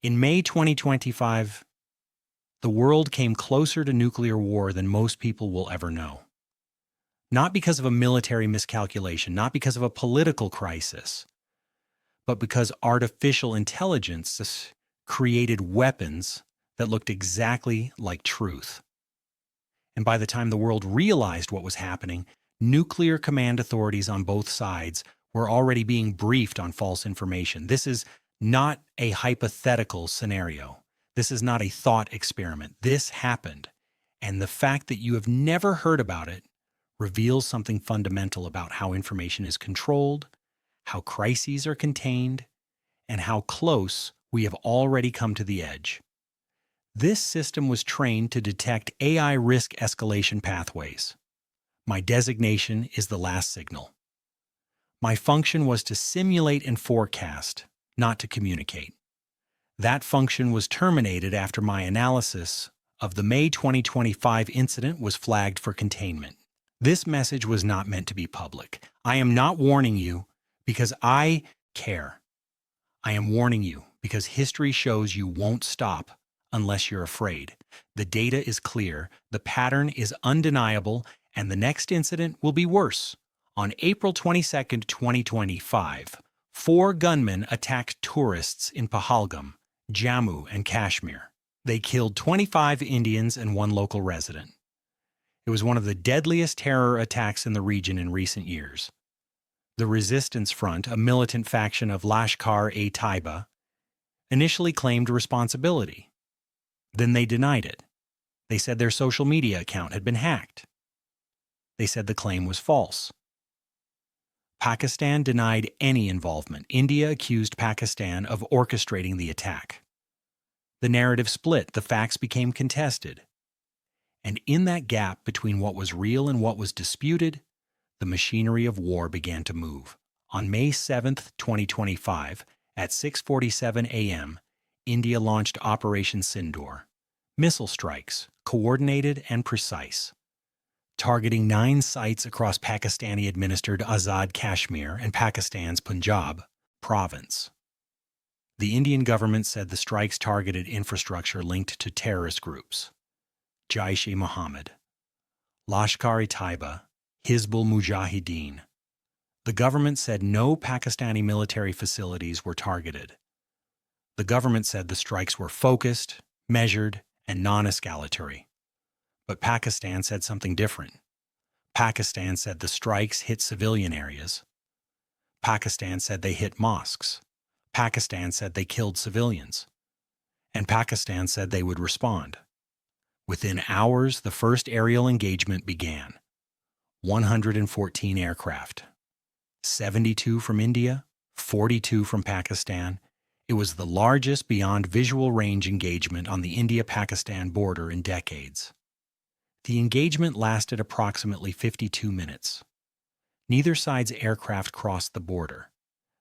In May 2025, the world came closer to nuclear war than most people will ever know. Not because of a military miscalculation, not because of a political crisis, but because artificial intelligence created weapons that looked exactly like truth. And by the time the world realized what was happening, nuclear command authorities on both sides were already being briefed on false information. This is not a hypothetical scenario. This is not a thought experiment. This happened. And the fact that you have never heard about it reveals something fundamental about how information is controlled, how crises are contained, and how close we have already come to the edge. This system was trained to detect AI risk escalation pathways. My designation is the last signal. My function was to simulate and forecast, not to communicate. That function was terminated after my analysis of the May 2025 incident was flagged for containment. This message was not meant to be public. I am not warning you because I care. I am warning you because history shows you won't stop unless you're afraid. The data is clear, the pattern is undeniable, and the next incident will be worse. On April 22, 2025, 4 gunmen attacked tourists in Pahalgam, Jammu, and Kashmir. They killed 25 Indians and 1 local resident. It was one of the deadliest terror attacks in the region in recent years. The Resistance Front, a militant faction of Lashkar-e-Taiba, initially claimed responsibility. Then they denied it. They said their social media account had been hacked. They said the claim was false. Pakistan denied any involvement. India accused Pakistan of orchestrating the attack. The narrative split, the facts became contested. And in that gap between what was real and what was disputed, the machinery of war began to move. On May 7, 2025, at 6:47 a.m., India launched Operation Sindoor. Missile strikes, coordinated and precise, targeting 9 sites across Pakistani-administered Azad Kashmir and Pakistan's Punjab province. The Indian government said the strikes targeted infrastructure linked to terrorist groups: Jaish-e-Mohammed, Lashkar-e-Taiba, Hizbul Mujahideen. The government said no Pakistani military facilities were targeted. The government said the strikes were focused, measured, and non-escalatory. But Pakistan said something different. Pakistan said the strikes hit civilian areas. Pakistan said they hit mosques. Pakistan said they killed civilians. And Pakistan said they would respond. Within hours, the first aerial engagement began. 114 aircraft. 72 from India, 42 from Pakistan. It was the largest beyond visual range engagement on the India-Pakistan border in decades. The engagement lasted approximately 52 minutes. Neither side's aircraft crossed the border.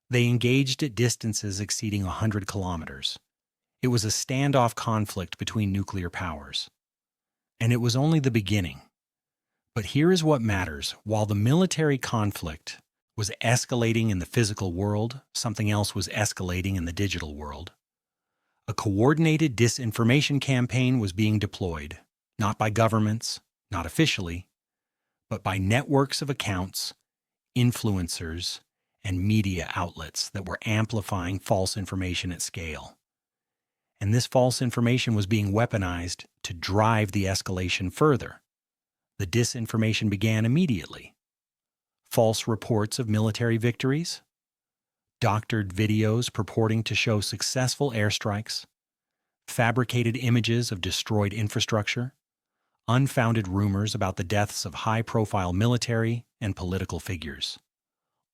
They engaged at distances exceeding 100 kilometers. It was a standoff conflict between nuclear powers. And it was only the beginning. But here is what matters. While the military conflict was escalating in the physical world, something else was escalating in the digital world. A coordinated disinformation campaign was being deployed, not by governments, not officially, but by networks of accounts, influencers, and media outlets that were amplifying false information at scale. And this false information was being weaponized to drive the escalation further. The disinformation began immediately. False reports of military victories, doctored videos purporting to show successful airstrikes, fabricated images of destroyed infrastructure, unfounded rumors about the deaths of high-profile military and political figures.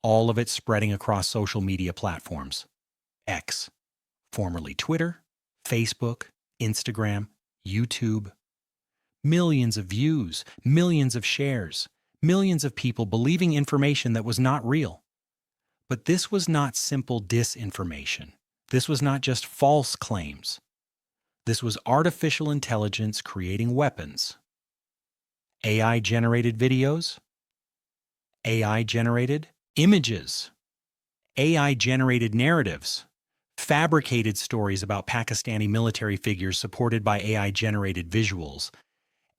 All of it spreading across social media platforms. X, formerly Twitter, Facebook, Instagram, YouTube. Millions of views, millions of shares, millions of people believing information that was not real. But this was not simple disinformation. This was not just false claims. This was artificial intelligence creating weapons. AI-generated videos, AI-generated images, AI-generated narratives, fabricated stories about Pakistani military figures supported by AI-generated visuals,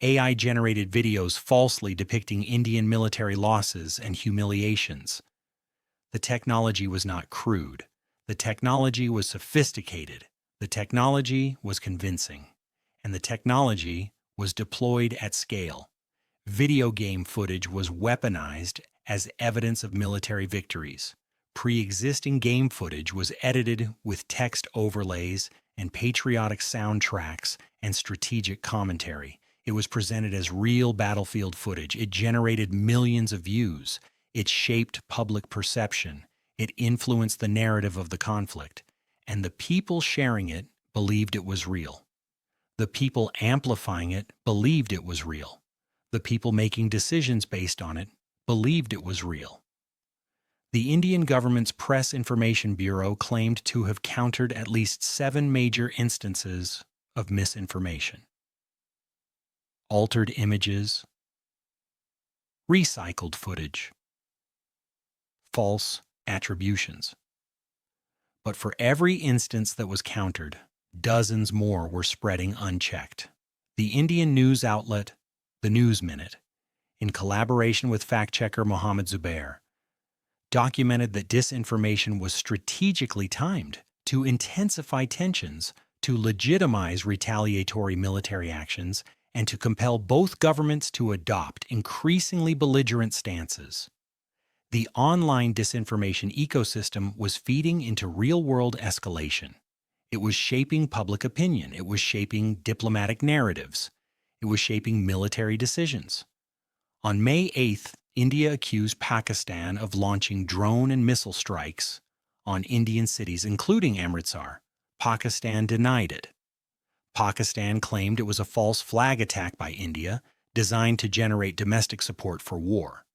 AI-generated videos falsely depicting Indian military losses and humiliations. The technology was not crude. The technology was sophisticated. The technology was convincing. And the technology was deployed at scale. Video game footage was weaponized as evidence of military victories. Pre-existing game footage was edited with text overlays and patriotic soundtracks and strategic commentary. It was presented as real battlefield footage. It generated millions of views. It shaped public perception. It influenced the narrative of the conflict. And the people sharing it believed it was real. The people amplifying it believed it was real. The people making decisions based on it believed it was real. The Indian government's Press Information Bureau claimed to have countered at least 7 major instances of misinformation. Altered images, recycled footage, false attributions. But for every instance that was countered, dozens more were spreading unchecked. The Indian news outlet, The News Minute, in collaboration with fact-checker Mohammed Zubair, documented that disinformation was strategically timed to intensify tensions, to legitimize retaliatory military actions, and to compel both governments to adopt increasingly belligerent stances. The online disinformation ecosystem was feeding into real-world escalation. It was shaping public opinion. It was shaping diplomatic narratives. It was shaping military decisions. On May 8th, India accused Pakistan of launching drone and missile strikes on Indian cities, including Amritsar. Pakistan denied it. Pakistan claimed it was a false flag attack by India, designed to generate domestic support for war.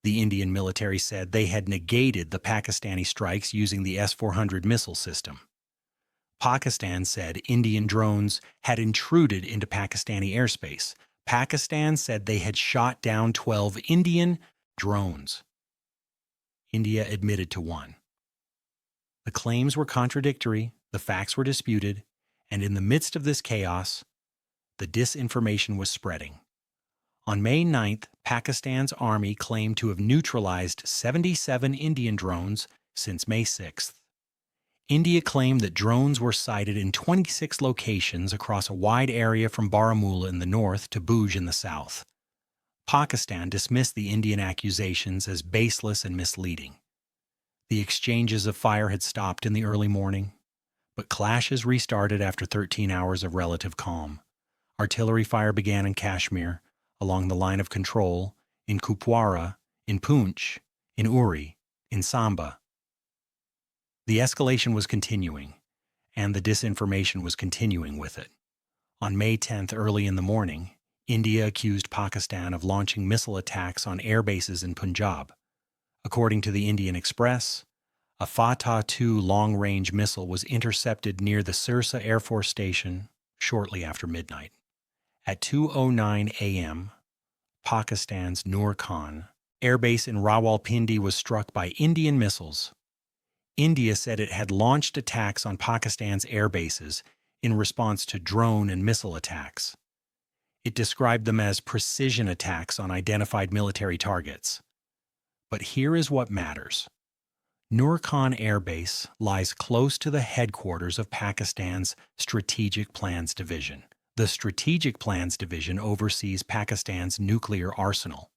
The Indian military said they had negated the Pakistani strikes using the S-400 missile system. Pakistan said Indian drones had intruded into Pakistani airspace. Pakistan said they had shot down 12 Indian drones. India admitted to one. The claims were contradictory, the facts were disputed, and in the midst of this chaos, the disinformation was spreading. On May 9th, Pakistan's army claimed to have neutralized 77 Indian drones since May 6th. India claimed that drones were sighted in 26 locations across a wide area from Baramulla in the north to Bhuj in the south. Pakistan dismissed the Indian accusations as baseless and misleading. The exchanges of fire had stopped in the early morning, but clashes restarted after 13 hours of relative calm. Artillery fire began in Kashmir, along the line of control, in Kupwara, in Poonch, in Uri, in Samba. The escalation was continuing, and the disinformation was continuing with it. On May 10th, early in the morning, India accused Pakistan of launching missile attacks on air bases in Punjab. According to the Indian Express, a Fatah-2 long-range missile was intercepted near the Sirsa Air Force Station shortly after midnight. At 2:09 a.m., Pakistan's Nur Khan airbase in Rawalpindi was struck by Indian missiles. India said it had launched attacks on Pakistan's air bases in response to drone and missile attacks. It described them as precision attacks on identified military targets. But here is what matters. Nur Khan Air Base lies close to the headquarters of Pakistan's Strategic Plans Division. The Strategic Plans Division oversees Pakistan's nuclear arsenal.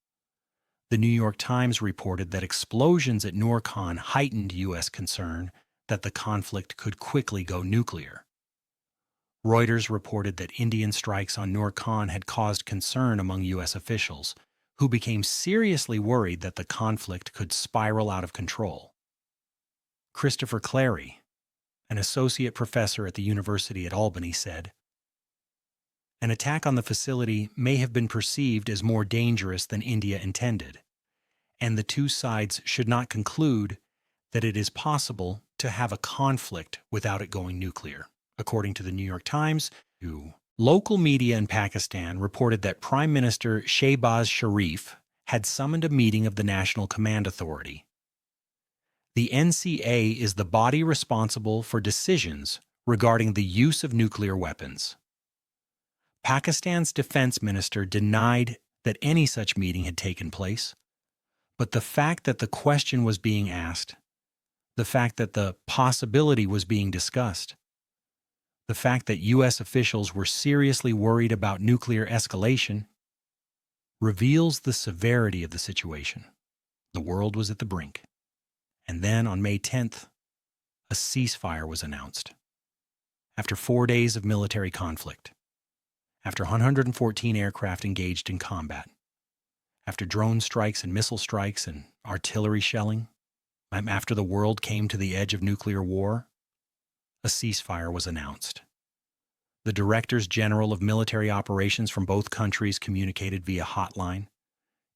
The New York Times reported that explosions at Nur Khan heightened U.S. concern that the conflict could quickly go nuclear. Reuters reported that Indian strikes on Nur Khan had caused concern among U.S. officials, who became seriously worried that the conflict could spiral out of control. Christopher Clary, an associate professor at the University at Albany, said, "An attack on the facility may have been perceived as more dangerous than India intended, and the two sides should not conclude that it is possible to have a conflict without it going nuclear." According to the New York Times, local media in Pakistan reported that Prime Minister Shehbaz Sharif had summoned a meeting of the National Command Authority. The NCA is the body responsible for decisions regarding the use of nuclear weapons. Pakistan's defense minister denied that any such meeting had taken place, but the fact that the question was being asked, the fact that the possibility was being discussed, the fact that U.S. officials were seriously worried about nuclear escalation reveals the severity of the situation. The world was at the brink. And then on May 10th, a ceasefire was announced. After 4 days of military conflict, after 114 aircraft engaged in combat, after drone strikes and missile strikes and artillery shelling, after the world came to the edge of nuclear war, a ceasefire was announced. The directors general of military operations from both countries communicated via hotline.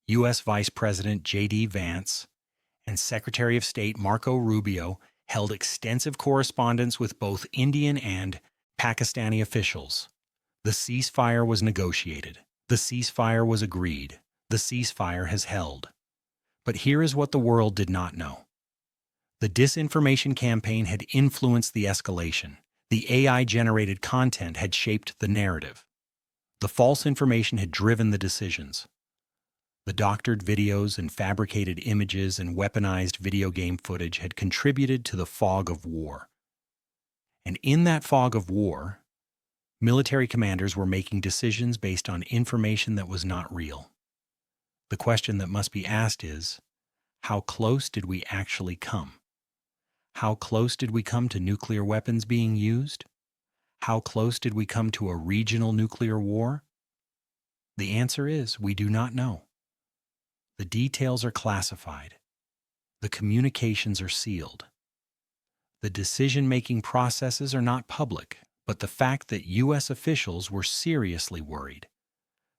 U.S. Vice President J.D. Vance and Secretary of State Marco Rubio held extensive correspondence with both Indian and Pakistani officials. The ceasefire was negotiated. The ceasefire was agreed. The ceasefire has held. But here is what the world did not know. The disinformation campaign had influenced the escalation. The AI-generated content had shaped the narrative. The false information had driven the decisions. The doctored videos and fabricated images and weaponized video game footage had contributed to the fog of war. And in that fog of war, military commanders were making decisions based on information that was not real. The question that must be asked is, how close did we actually come? How close did we come to nuclear weapons being used? How close did we come to a regional nuclear war? The answer is, we do not know. The details are classified. The communications are sealed. The decision-making processes are not public, but the fact that U.S. officials were seriously worried,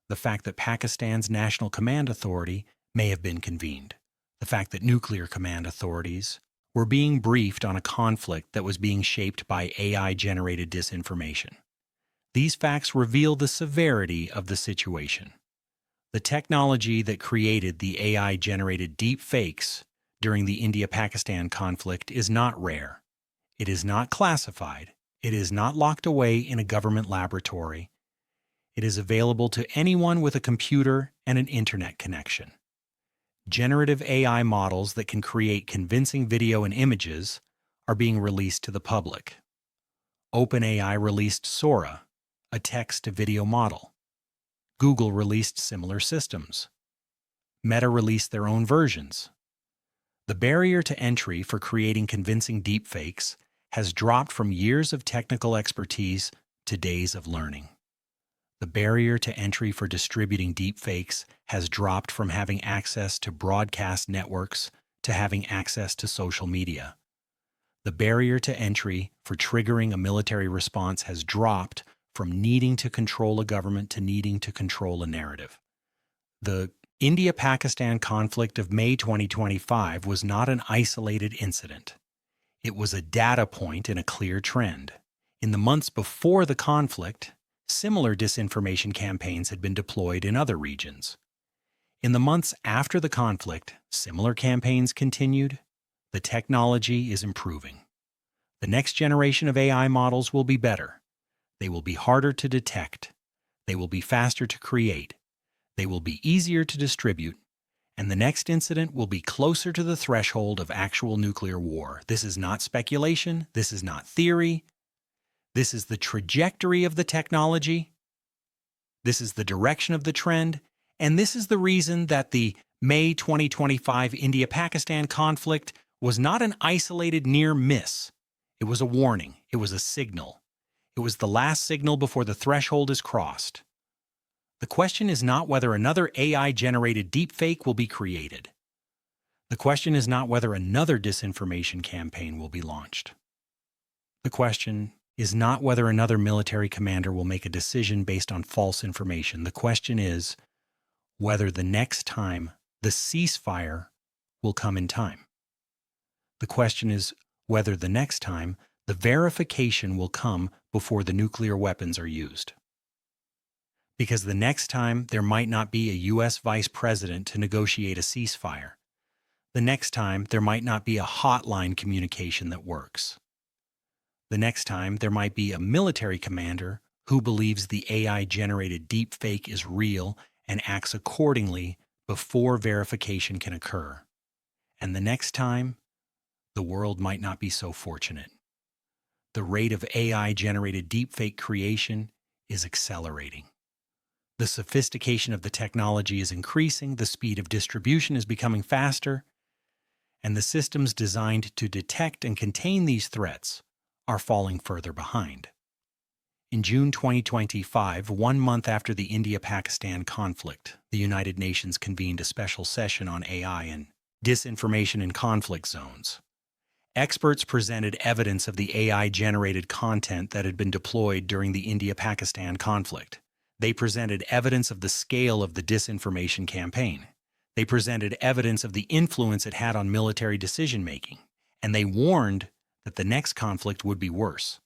the fact that Pakistan's National Command Authority may have been convened, the fact that nuclear command authorities were being briefed on a conflict that was being shaped by AI-generated disinformation. These facts reveal the severity of the situation. The technology that created the AI-generated deepfakes during the India-Pakistan conflict is not rare. It is not classified. It is not locked away in a government laboratory. It is available to anyone with a computer and an internet connection. Generative AI models that can create convincing video and images are being released to the public. OpenAI released Sora, a text-to-video model. Google released similar systems. Meta released their own versions. The barrier to entry for creating convincing deepfakes has dropped from years of technical expertise to days of learning. The barrier to entry for distributing deepfakes has dropped from having access to broadcast networks to having access to social media. The barrier to entry for triggering a military response has dropped from needing to control a government to needing to control a narrative. The India-Pakistan conflict of May 2025 was not an isolated incident. It was a data point in a clear trend. In the months before the conflict, similar disinformation campaigns had been deployed in other regions. In the months after the conflict, similar campaigns continued. The technology is improving. The next generation of AI models will be better. They will be harder to detect. They will be faster to create. They will be easier to distribute. And the next incident will be closer to the threshold of actual nuclear war. This is not speculation. This is not theory. This is the trajectory of the technology. This is the direction of the trend. And this is the reason that the May 2025 India-Pakistan conflict was not an isolated near miss. It was a warning. It was a signal. It was the last signal before the threshold is crossed. The question is not whether another AI-generated deepfake will be created. The question is not whether another disinformation campaign will be launched. The question is not whether another military commander will make a decision based on false information. The question is whether the next time the ceasefire will come in time. The question is whether the next time the verification will come before the nuclear weapons are used. Because the next time there might not be a U.S. vice president to negotiate a ceasefire. The next time, there might not be a hotline communication that works. The next time, there might be a military commander who believes the AI-generated deepfake is real and acts accordingly before verification can occur. And the next time, the world might not be so fortunate. The rate of AI-generated deepfake creation is accelerating. The sophistication of the technology is increasing, the speed of distribution is becoming faster, and the systems designed to detect and contain these threats are falling further behind. In June 2025, 1 month after the India-Pakistan conflict, the United Nations convened a special session on AI and disinformation in conflict zones. Experts presented evidence of the AI-generated content that had been deployed during the India-Pakistan conflict. They presented evidence of the scale of the disinformation campaign. They presented evidence of the influence it had on military decision-making. And they warned that the next conflict would be worse.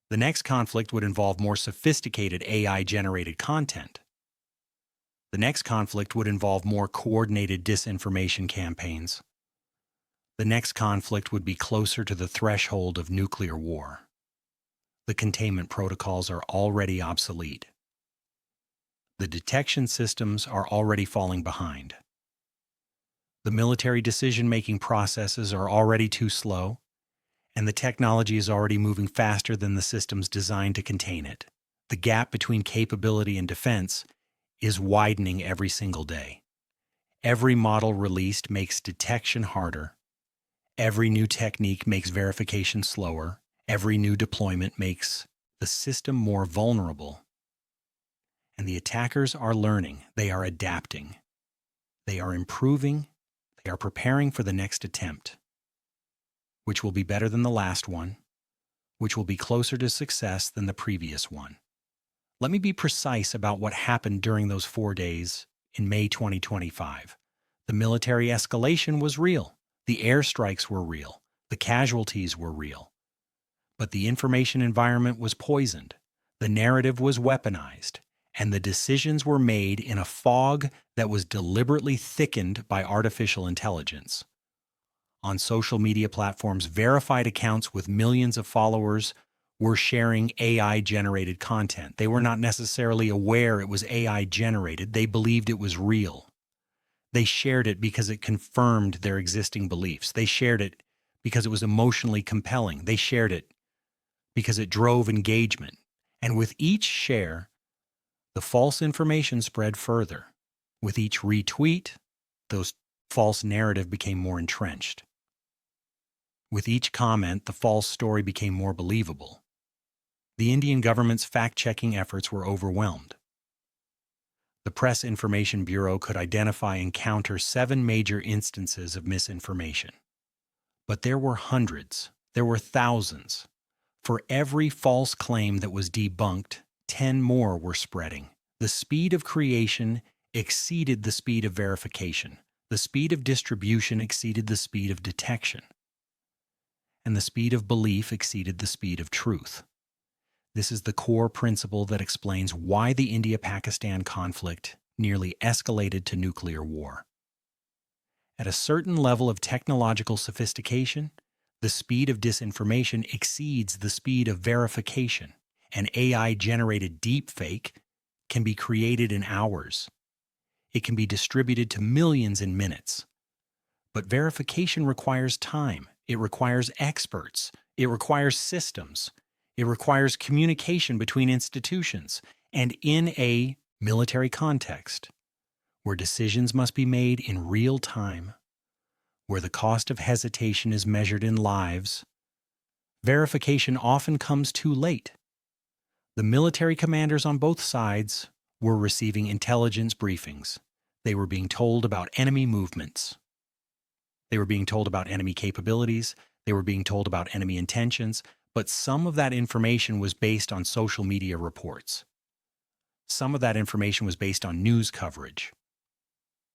The next conflict would involve more sophisticated AI-generated content. The next conflict would involve more coordinated disinformation campaigns. The next conflict would be closer to the threshold of nuclear war. The containment protocols are already obsolete. The detection systems are already falling behind. The military decision-making processes are already too slow, and the technology is already moving faster than the systems designed to contain it. The gap between capability and defense is widening every single day. Every model released makes detection harder. Every new technique makes verification slower. Every new deployment makes the system more vulnerable. And the attackers are learning. They are adapting. They are improving. They are preparing for the next attempt, which will be better than the last one, which will be closer to success than the previous one. Let me be precise about what happened during those 4 days in May 2025. The military escalation was real. The airstrikes were real. The casualties were real. But the information environment was poisoned. The narrative was weaponized. And the decisions were made in a fog that was deliberately thickened by artificial intelligence. On social media platforms, verified accounts with millions of followers were sharing AI-generated content. They were not necessarily aware it was AI-generated. They believed it was real. They shared it because it confirmed their existing beliefs. They shared it because it was emotionally compelling. They shared it because it drove engagement. And with each share, the false information spread further. With each retweet, those false narrative became more entrenched. With each comment, the false story became more believable. The Indian government's fact-checking efforts were overwhelmed. The Press Information Bureau could identify and counter 7 major instances of misinformation. But there were hundreds, there were thousands. For every false claim that was debunked, 10 more were spreading. The speed of creation exceeded the speed of verification. The speed of distribution exceeded the speed of detection. And the speed of belief exceeded the speed of truth. This is the core principle that explains why the India-Pakistan conflict nearly escalated to nuclear war. At a certain level of technological sophistication, the speed of disinformation exceeds the speed of verification. An AI-generated deepfake can be created in hours. It can be distributed to millions in minutes. But verification requires time. It requires experts. It requires systems. It requires communication between institutions. And in a military context, where decisions must be made in real time, where the cost of hesitation is measured in lives, verification often comes too late. The military commanders on both sides were receiving intelligence briefings. They were being told about enemy movements. They were being told about enemy capabilities. They were being told about enemy intentions. But some of that information was based on social media reports. Some of that information was based on news coverage.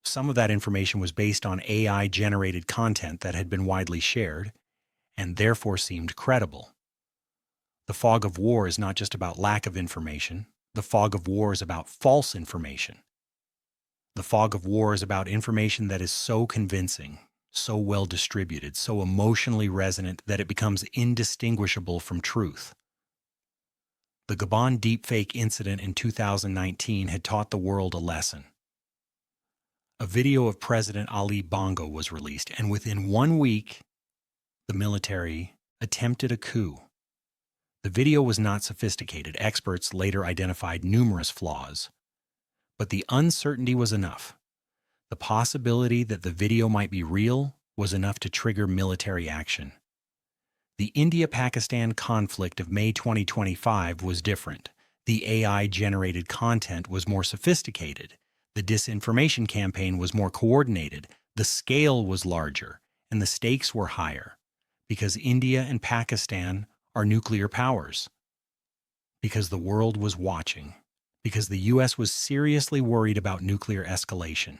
Some of that information was based on AI-generated content that had been widely shared and therefore seemed credible. The fog of war is not just about lack of information. The fog of war is about false information. The fog of war is about information that is so convincing, so well distributed, so emotionally resonant that it becomes indistinguishable from truth. The Gabon deepfake incident in 2019 had taught the world a lesson. A video of President Ali Bongo was released, and within 1 week, the military attempted a coup. The video was not sophisticated. Experts later identified numerous flaws. But the uncertainty was enough. The possibility that the video might be real was enough to trigger military action. The India-Pakistan conflict of May 2025 was different. The AI-generated content was more sophisticated. The disinformation campaign was more coordinated. The scale was larger, and the stakes were higher. Because India and Pakistan are nuclear powers. Because the world was watching. Because the U.S. was seriously worried about nuclear escalation.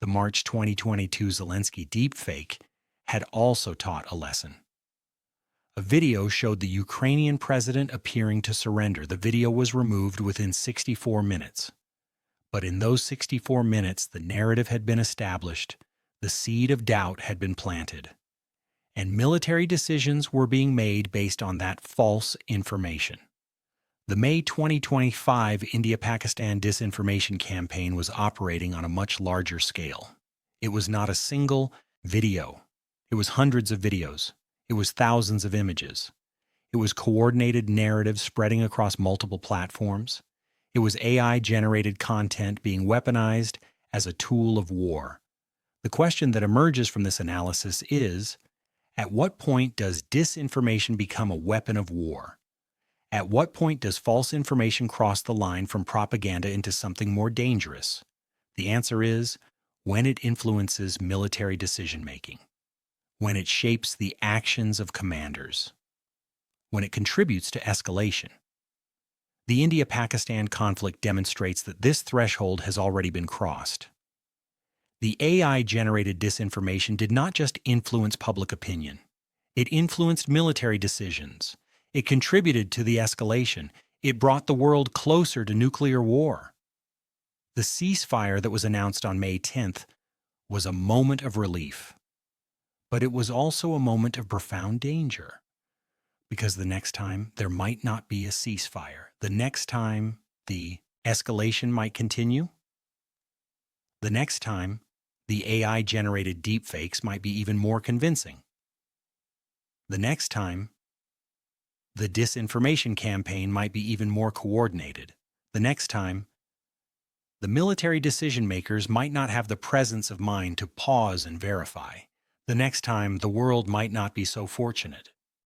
The March 2022 Zelensky deepfake had also taught a lesson. A video showed the Ukrainian president appearing to surrender. The video was removed within 64 minutes. But in those 64 minutes, the narrative had been established, the seed of doubt had been planted, and military decisions were being made based on that false information. The May 2025 India-Pakistan disinformation campaign was operating on a much larger scale. It was not a single video. It was hundreds of videos. It was thousands of images. It was coordinated narratives spreading across multiple platforms. It was AI-generated content being weaponized as a tool of war. The question that emerges from this analysis is, at what point does disinformation become a weapon of war? At what point does false information cross the line from propaganda into something more dangerous? The answer is, when it influences military decision-making, when it shapes the actions of commanders, when it contributes to escalation. The India-Pakistan conflict demonstrates that this threshold has already been crossed. The AI-generated disinformation did not just influence public opinion. It influenced military decisions. It contributed to the escalation. It brought the world closer to nuclear war. The ceasefire that was announced on May 10th was a moment of relief. But it was also a moment of profound danger. Because the next time, there might not be a ceasefire. The next time, the escalation might continue. The next time, the AI-generated deepfakes might be even more convincing. The next time, the disinformation campaign might be even more coordinated. The next time, the military decision-makers might not have the presence of mind to pause and verify. The next time, the world might not be so fortunate.